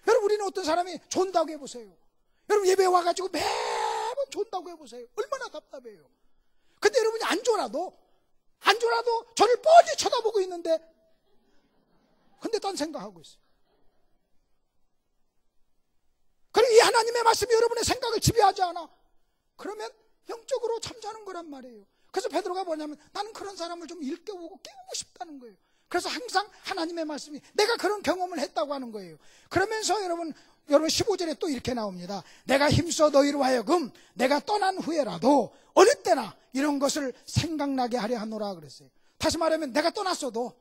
[SPEAKER 1] 여러분 우리는 어떤 사람이 존다고 해보세요. 여러분 예배에 와가지고 매번 한번 존다고 해보세요. 얼마나 답답해요. 근데 여러분이 안 줘라도 저를 뻔히 쳐다보고 있는데, 근데 딴 생각하고 있어요. 그리고 이 하나님의 말씀이 여러분의 생각을 지배하지 않아. 그러면 영적으로 잠자는 거란 말이에요. 그래서 베드로가 뭐냐면 나는 그런 사람을 좀 일깨우고 깨우고 싶다는 거예요. 그래서 항상 하나님의 말씀이 내가 그런 경험을 했다고 하는 거예요. 그러면서 여러분 15절에 또 이렇게 나옵니다. 내가 힘써 너희로 하여금 내가 떠난 후에라도 어느 때나 이런 것을 생각나게 하려 하노라 그랬어요. 다시 말하면 내가 떠났어도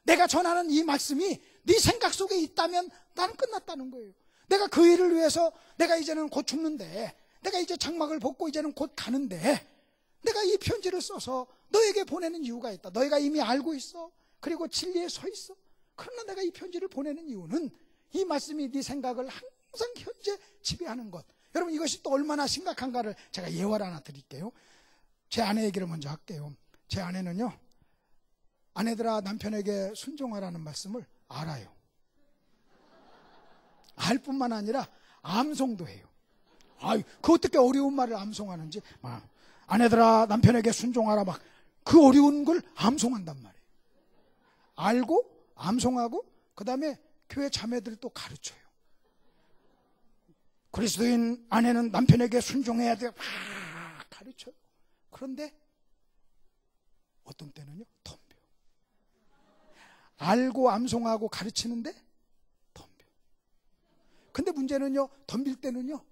[SPEAKER 1] 내가 전하는 이 말씀이 네 생각 속에 있다면 나는 끝났다는 거예요. 내가 그 일을 위해서 내가 이제는 곧 죽는데, 내가 이제 장막을 벗고 이제는 곧 가는데, 내가 이 편지를 써서 너에게 보내는 이유가 있다. 너희가 이미 알고 있어. 그리고 진리에 서 있어. 그러나 내가 이 편지를 보내는 이유는 이 말씀이 네 생각을 항상 현재 지배하는 것. 여러분 이것이 또 얼마나 심각한가를 제가 예화를 하나 드릴게요. 제 아내 얘기를 먼저 할게요. 제 아내는요, 아내들아 남편에게 순종하라는 말씀을 알아요. 알 뿐만 아니라 암송도 해요. 아유, 그 어떻게 어려운 말을 암송하는지. 아내들아 남편에게 순종하라, 막 그 어려운 걸 암송한단 말이에요. 알고 암송하고 그 다음에 교회 자매들 또 가르쳐요. 그리스도인 아내는 남편에게 순종해야 돼, 막 가르쳐요. 그런데 어떤 때는요 덤벼. 알고 암송하고 가르치는데 덤벼. 근데 문제는요, 덤빌 때는요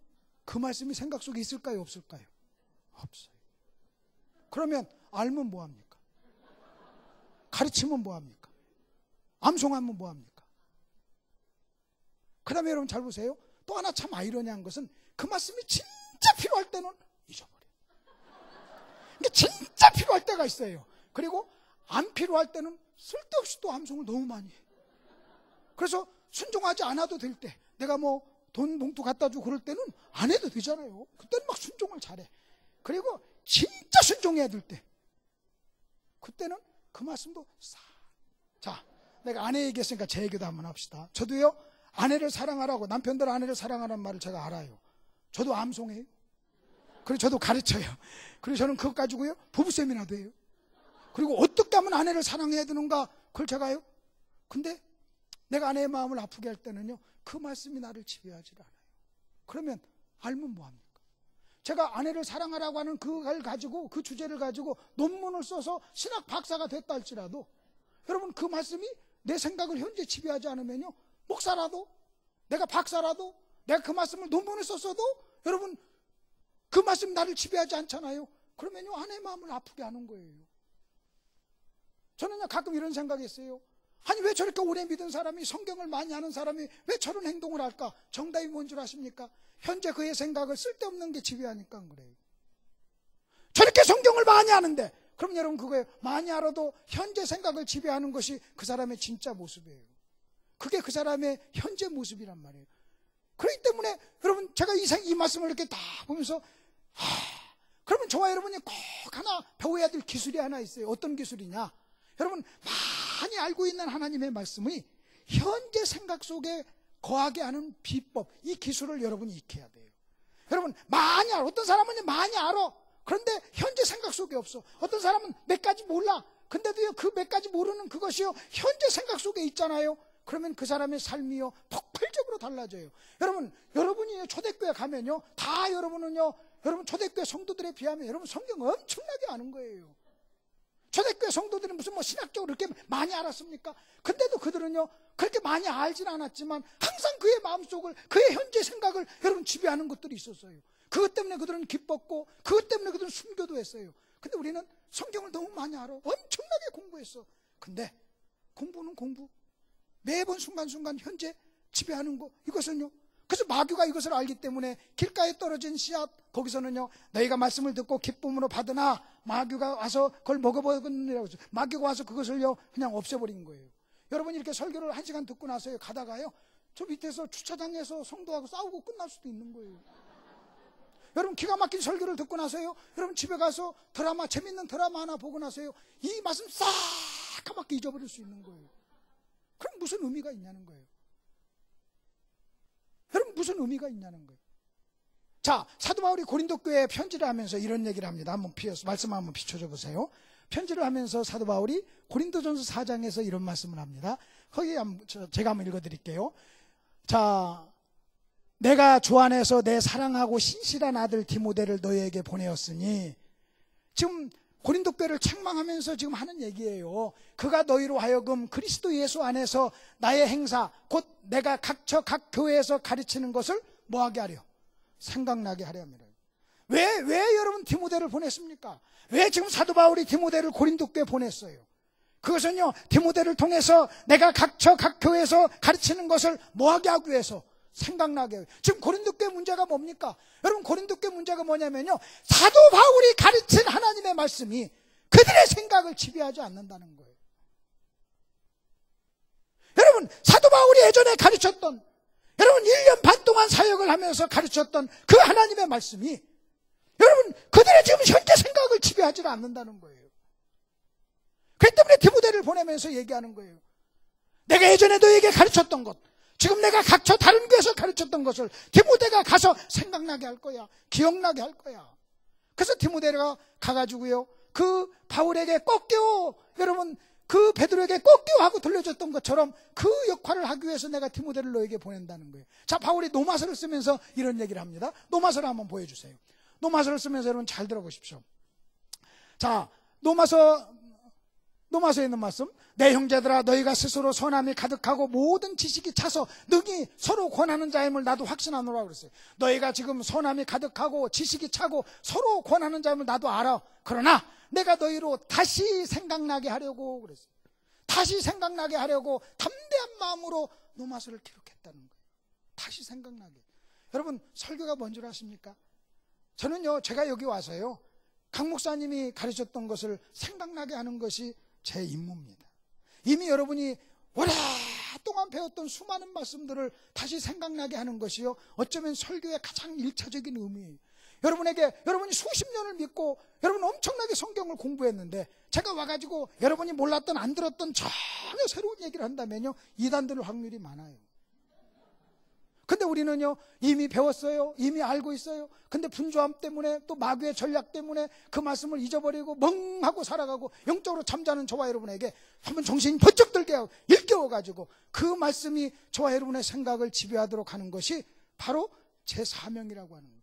[SPEAKER 1] 그 말씀이 생각 속에 있을까요 없을까요? 없어요. 그러면 알면 뭐합니까? 가르치면 뭐합니까? 암송하면 뭐합니까? 그 다음에 여러분 잘 보세요. 또 하나 참 아이러니한 것은 그 말씀이 진짜 필요할 때는 잊어버려요. 이게 진짜 필요할 때가 있어요. 그리고 안 필요할 때는 쓸데없이 또 암송을 너무 많이 해요. 그래서 순종하지 않아도 될 때, 내가 뭐 돈 봉투 갖다 주고 그럴 때는 안 해도 되잖아요. 그때는 막 순종을 잘해. 그리고 진짜 순종해야 될 때, 그때는 그 말씀도 자, 내가 아내 얘기했으니까 제 얘기도 한번 합시다. 저도요, 아내를 사랑하라고, 남편들 아내를 사랑하라는 말을 제가 알아요. 저도 암송해요. 그리고 저도 가르쳐요. 그리고 저는 그것 가지고요 부부 세미나도 해요. 그리고 어떻게 하면 아내를 사랑해야 되는가, 그걸 제가요. 근데 내가 아내의 마음을 아프게 할 때는요, 그 말씀이 나를 지배하지 않아요. 그러면 알면 뭐합니까? 제가 아내를 사랑하라고 하는 그걸 가지고, 그 주제를 가지고 논문을 써서 신학 박사가 됐다 할지라도, 여러분 그 말씀이 내 생각을 현재 지배하지 않으면요, 목사라도, 내가 박사라도, 내가 그 말씀을 논문을 썼어도 여러분 그 말씀이 나를 지배하지 않잖아요. 그러면요 아내의 마음을 아프게 하는 거예요. 저는요 가끔 이런 생각이 있어요. 아니 왜 저렇게 오래 믿은 사람이, 성경을 많이 아는 사람이 왜 저런 행동을 할까? 정답이 뭔 줄 아십니까? 현재 그의 생각을 쓸데없는 게 지배하니까 그래요. 저렇게 성경을 많이 아는데, 그럼 여러분 그거예요. 많이 알아도 현재 생각을 지배하는 것이 그 사람의 진짜 모습이에요. 그게 그 사람의 현재 모습이란 말이에요. 그렇기 때문에 여러분 제가 이 말씀을 이렇게 다 보면서 그러면 저와 여러분이 꼭 하나 배워야 될 기술이 하나 있어요. 어떤 기술이냐? 여러분 많이 알고 있는 하나님의 말씀이 현재 생각 속에 거하게 하는 비법, 이 기술을 여러분이 익혀야 돼요. 여러분 많이 알아. 어떤 사람은 많이 알아. 그런데 현재 생각 속에 없어. 어떤 사람은 몇 가지 몰라. 근데도요 그 몇 가지 모르는 그것이요 현재 생각 속에 있잖아요. 그러면 그 사람의 삶이요 폭발적으로 달라져요. 여러분이 초대교회 가면요, 다 여러분은요, 여러분 초대교회 성도들에 비하면 여러분 성경 엄청나게 아는 거예요. 초대교회 성도들은 무슨 뭐 신학적으로 그렇게 많이 알았습니까? 근데도 그들은요 그렇게 많이 알진 않았지만 항상 그의 마음속을, 그의 현재 생각을 여러분 지배하는 것들이 있었어요. 그것 때문에 그들은 기뻤고, 그것 때문에 그들은 순교도 했어요. 근데 우리는 성경을 너무 많이 알아. 엄청나게 공부했어. 근데 공부는 공부, 매번 순간순간 현재 지배하는 거, 이것은요, 그래서 마귀가 이것을 알기 때문에 길가에 떨어진 씨앗, 거기서는요 너희가 말씀을 듣고 기쁨으로 받으나 마귀가 와서 그걸 먹어버리라고 했어요. 마귀가 와서 그것을요 그냥 없애버린 거예요. 여러분이 이렇게 설교를 1시간 듣고 나서요 가다가요 저 밑에서 주차장에서 성도하고 싸우고 끝날 수도 있는 거예요. 여러분 기가 막힌 설교를 듣고 나서요, 여러분 집에 가서 드라마, 재밌는 드라마 하나 보고 나서요 이 말씀 싹 까맣게 잊어버릴 수 있는 거예요. 그럼 무슨 의미가 있냐는 거예요. 여러분 무슨 의미가 있냐는 거예요. 자, 사도 바울이 고린도 교회에 편지를 하면서 이런 얘기를 합니다. 말씀 한번 비춰줘 보세요. 편지를 하면서 사도 바울이 고린도전서 4장에서 이런 말씀을 합니다. 거기 제가 한번 읽어드릴게요. 자, 내가 주 안에서 내 사랑하고 신실한 아들 디모데를 너희에게 보내었으니, 지금 고린도 교회를 책망하면서 지금 하는 얘기예요. 그가 너희로 하여금 그리스도 예수 안에서 나의 행사, 곧 내가 각처 각 교회에서 가르치는 것을 뭐하게 하려? 생각나게 하려 합니다. 왜 여러분 디모데를 보냈습니까? 왜 지금 사도 바울이 디모데를 고린도 교회에 보냈어요? 그것은요, 디모데를 통해서 내가 각처 각 교회에서 가르치는 것을 뭐하게 하기 위해서? 생각나게 해요. 지금 고린도 교회 문제가 뭡니까? 여러분, 고린도 교회 문제가 뭐냐면요, 사도 바울이 가르친 하나님의 말씀이 그들의 생각을 지배하지 않는다는 거예요. 여러분, 사도 바울이 예전에 가르쳤던, 여러분 1년 반 동안 사역을 하면서 가르쳤던 그 하나님의 말씀이 여러분 그들의 지금 현재 생각을 지배하지 않는다는 거예요. 그렇기 때문에 디모데를 보내면서 얘기하는 거예요. 내가 예전에 너에게 가르쳤던 것, 지금 내가 각처 다른 교회에서 가르쳤던 것을 디모데가 가서 생각나게 할 거야. 기억나게 할 거야. 그래서 디모데가 가가지고요, 그 바울에게 꺾여, 여러분 그 베드로에게 꺾여 하고 들려줬던 것처럼 그 역할을 하기 위해서 내가 디모데를 너에게 보낸다는 거예요. 자, 바울이 노마서를 쓰면서 이런 얘기를 합니다. 노마서를 한번 보여주세요. 노마서를 쓰면서 여러분 잘 들어보십시오. 자, 노마서에 있는 말씀, 내 형제들아 너희가 스스로 선함이 가득하고 모든 지식이 차서 능히 서로 권하는 자임을 나도 확신하노라 그랬어요. 너희가 지금 선함이 가득하고 지식이 차고 서로 권하는 자임을 나도 알아. 그러나 내가 너희로 다시 생각나게 하려고 그랬어요. 다시 생각나게 하려고 담대한 마음으로 노마서를 기록했다는 거예요. 다시 생각나게. 여러분, 설교가 뭔 줄 아십니까? 저는요, 제가 여기 와서요, 강 목사님이 가르쳤던 것을 생각나게 하는 것이 제 임무입니다. 이미 여러분이 오랫동안 배웠던 수많은 말씀들을 다시 생각나게 하는 것이요, 어쩌면 설교의 가장 1차적인 의미예요. 여러분이 수십 년을 믿고 여러분 엄청나게 성경을 공부했는데 제가 와가지고 여러분이 몰랐던 안 들었던 전혀 새로운 얘기를 한다면요, 이단 들 확률이 많아요. 근데 우리는요, 이미 배웠어요. 이미 알고 있어요. 근데 분주함 때문에 또 마귀의 전략 때문에 그 말씀을 잊어버리고 멍하고 살아가고 영적으로 잠자는 저와 여러분에게 한번 정신이 번쩍 들게 하고 일깨워가지고 그 말씀이 저와 여러분의 생각을 지배하도록 하는 것이 바로 제 사명이라고 하는 거예요.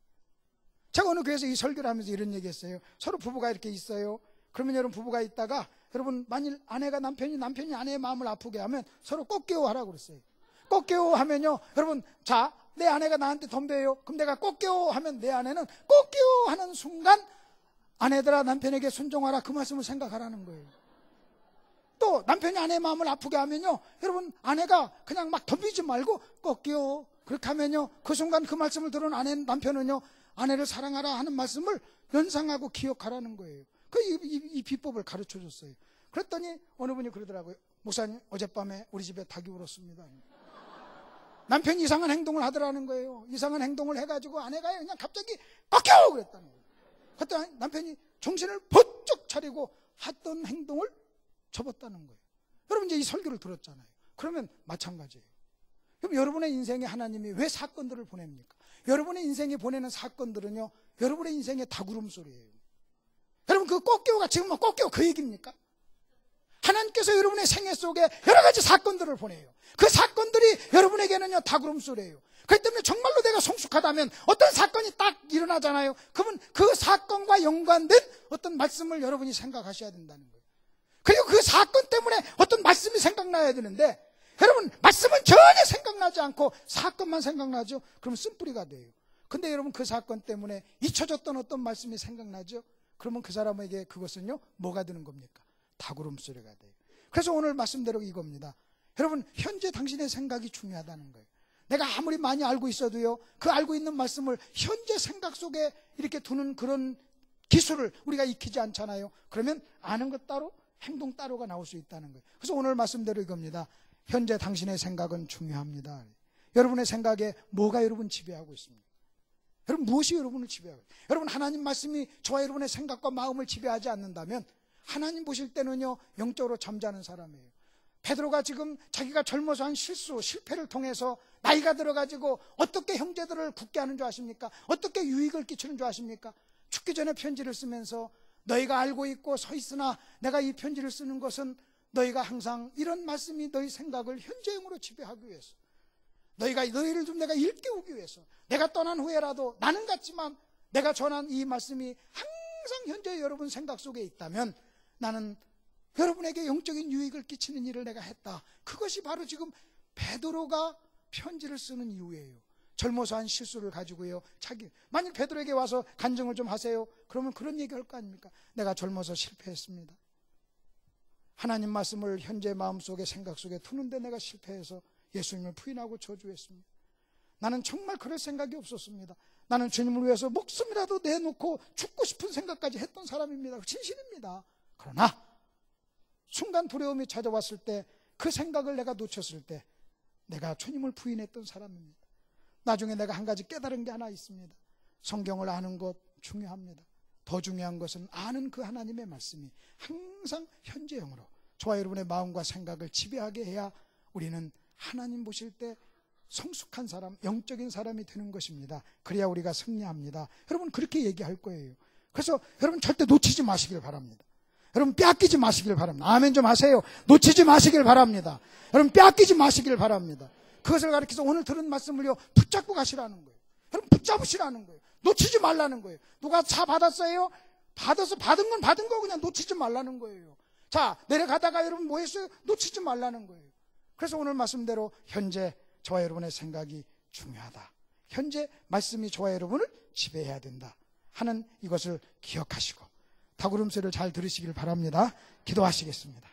[SPEAKER 1] 제가 어느 교회에서 이 설교를 하면서 이런 얘기 했어요. 서로 부부가 이렇게 있어요. 그러면 여러분 부부가 있다가 여러분 만일 아내가 남편이 아내의 마음을 아프게 하면 서로 꺾여 하라고 그랬어요. 꺾여 하면요, 여러분, 자, 내 아내가 나한테 덤벼요. 그럼 내가 꺾여 하면 내 아내는 꺾여 하는 순간 아내들아 남편에게 순종하라, 그 말씀을 생각하라는 거예요. 또 남편이 아내의 마음을 아프게 하면요, 여러분 아내가 그냥 막 덤비지 말고 꺾여, 그렇게 하면요, 그 순간 그 말씀을 들은 남편은요, 아내를 사랑하라 하는 말씀을 연상하고 기억하라는 거예요. 이 비법을 가르쳐 줬어요. 그랬더니 어느 분이 그러더라고요. 목사님, 어젯밤에 우리 집에 닭이 울었습니다. 남편이 이상한 행동을 하더라는 거예요. 이상한 행동을 해가지고 아내가 그냥 갑자기 꺾여! 그랬다는 거예요. 그랬더니 남편이 정신을 번쩍 차리고 했던 행동을 접었다는 거예요. 여러분 이제 이 설교를 들었잖아요. 그러면 마찬가지예요. 그럼 여러분의 인생에 하나님이 왜 사건들을 보냅니까? 여러분의 인생에 보내는 사건들은요, 여러분의 인생의 닭울음소리예요. 여러분 그 꺾여가 지금 뭐 꺾여 그 얘기입니까? 하나님께서 여러분의 생애 속에 여러 가지 사건들을 보내요. 그 사건들이 여러분에게는요, 닭울음소리예요. 그렇기 때문에 정말로 내가 성숙하다면 어떤 사건이 딱 일어나잖아요. 그러면 그 사건과 연관된 어떤 말씀을 여러분이 생각하셔야 된다는 거예요. 그리고 그 사건 때문에 어떤 말씀이 생각나야 되는데 여러분 말씀은 전혀 생각나지 않고 사건만 생각나죠. 그럼 쓴뿌리가 돼요. 근데 여러분 그 사건 때문에 잊혀졌던 어떤 말씀이 생각나죠. 그러면 그 사람에게 그것은요, 뭐가 되는 겁니까? 닭울음소리가 돼요. 그래서 오늘 말씀대로 이겁니다. 여러분 현재 당신의 생각이 중요하다는 거예요. 내가 아무리 많이 알고 있어도요, 그 알고 있는 말씀을 현재 생각 속에 이렇게 두는 그런 기술을 우리가 익히지 않잖아요. 그러면 아는 것 따로 행동 따로가 나올 수 있다는 거예요. 그래서 오늘 말씀대로 이겁니다. 현재 당신의 생각은 중요합니다. 여러분의 생각에 뭐가 여러분 지배하고 있습니까? 여러분 무엇이 여러분을 지배하고 있습니까? 여러분 하나님 말씀이 저와 여러분의 생각과 마음을 지배하지 않는다면 하나님 보실 때는요, 영적으로 잠자는 사람이에요. 베드로가 지금 자기가 젊어서 한 실패를 통해서 나이가 들어가지고 어떻게 형제들을 굳게 하는 줄 아십니까? 어떻게 유익을 끼치는 줄 아십니까? 죽기 전에 편지를 쓰면서 너희가 알고 있고 서 있으나 내가 이 편지를 쓰는 것은 너희가 항상 이런 말씀이 너희 생각을 현재형으로 지배하기 위해서, 너희를 좀 내가 일깨우기 위해서, 내가 떠난 후에라도 나는 같지만 내가 전한 이 말씀이 항상 현재 여러분 생각 속에 있다면 나는 여러분에게 영적인 유익을 끼치는 일을 내가 했다. 그것이 바로 지금 베드로가 편지를 쓰는 이유예요. 젊어서 한 실수를 가지고요, 만일 베드로에게 와서 간증을 좀 하세요, 그러면 그런 얘기 할 거 아닙니까? 내가 젊어서 실패했습니다. 하나님 말씀을 현재 마음속에 생각 속에 두는데 내가 실패해서 예수님을 부인하고 저주했습니다. 나는 정말 그럴 생각이 없었습니다. 나는 주님을 위해서 목숨이라도 내놓고 죽고 싶은 생각까지 했던 사람입니다. 진실입니다. 그러나 순간 두려움이 찾아왔을 때, 그 생각을 내가 놓쳤을 때 내가 주님을 부인했던 사람입니다. 나중에 내가 한 가지 깨달은 게 하나 있습니다. 성경을 아는 것 중요합니다. 더 중요한 것은 아는 그 하나님의 말씀이 항상 현재형으로 저와 여러분의 마음과 생각을 지배하게 해야 우리는 하나님 보실 때 성숙한 사람, 영적인 사람이 되는 것입니다. 그래야 우리가 승리합니다. 여러분 그렇게 얘기할 거예요. 그래서 여러분 절대 놓치지 마시길 바랍니다. 여러분 빼앗기지 마시길 바랍니다. 아멘 좀 하세요. 놓치지 마시길 바랍니다. 여러분 빼앗기지 마시길 바랍니다. 그것을 가르쳐서 오늘 들은 말씀을요 붙잡고 가시라는 거예요. 여러분 붙잡으시라는 거예요. 놓치지 말라는 거예요. 누가 차 받았어요? 받아서 받은 건 받은 거 그냥 놓치지 말라는 거예요. 자, 내려가다가 여러분 뭐 했어요? 놓치지 말라는 거예요. 그래서 오늘 말씀대로 현재 저와 여러분의 생각이 중요하다. 현재 말씀이 저와 여러분을 지배해야 된다 하는 이것을 기억하시고 다구름소리를 잘 들으시길 바랍니다. 기도하시겠습니다.